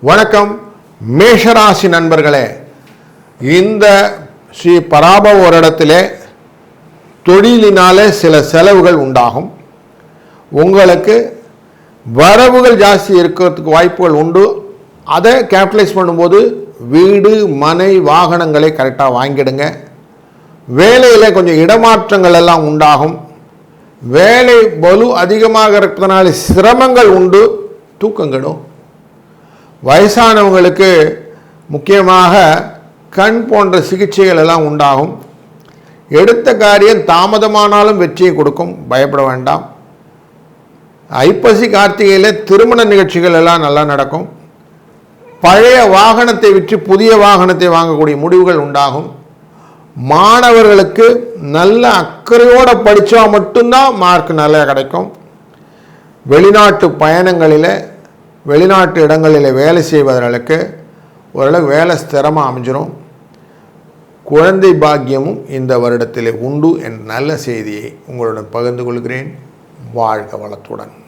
வணக்கம் மேஷராசி நண்பர்களே, இந்த ஸ்ரீ பராபவ வருடத்திலே தொழிலினாலே சில செலவுகள் உண்டாகும். உங்களுக்கு வரவுகள் ஜாஸ்தி இருக்கிறதுக்கு வாய்ப்புகள் உண்டு. அதை கேபிட்டலைஸ் பண்ணும்போது வீடு மனை வாகனங்களை கரெக்டாக வாங்கிடுங்க. வேலையில் கொஞ்சம் இடமாற்றங்கள் எல்லாம் உண்டாகும். வேலை பலு அதிகமாக இருக்கிறதுனால சிரமங்கள் உண்டு, தூக்கங்களும். வயசானவங்களுக்கு முக்கியமாக கண் போன்ற சிகிச்சைகள் எல்லாம் உண்டாகும். எடுத்த காரியம் தாமதமானாலும் வெற்றியை கொடுக்கும், பயப்பட வேண்டாம். ஐப்பசி கார்த்திகையில் திருமண நிகழ்ச்சிகள் எல்லாம் நல்லா நடக்கும். பழைய வாகனத்தை விற்று புதிய வாகனத்தை வாங்கக்கூடிய முடிவுகள் உண்டாகும். மாணவர்களுக்கு நல்ல அக்கறையோடு படித்தா மட்டும்தான் மார்க் நல்லா கிடைக்கும். வெளிநாட்டு பயணங்களில் வெளிநாட்டு இடங்களில் வேலை செய்வதற்கு ஓரளவு வேலை ஸ்திரமாக அமைஞ்சிடும். குழந்தை பாக்கியமும் இந்த வருடத்தில் உண்டு என்ற நல்ல செய்தியை உங்களுடன் பகிர்ந்து கொள்கிறேன். வாழ்க வளத்துடன்.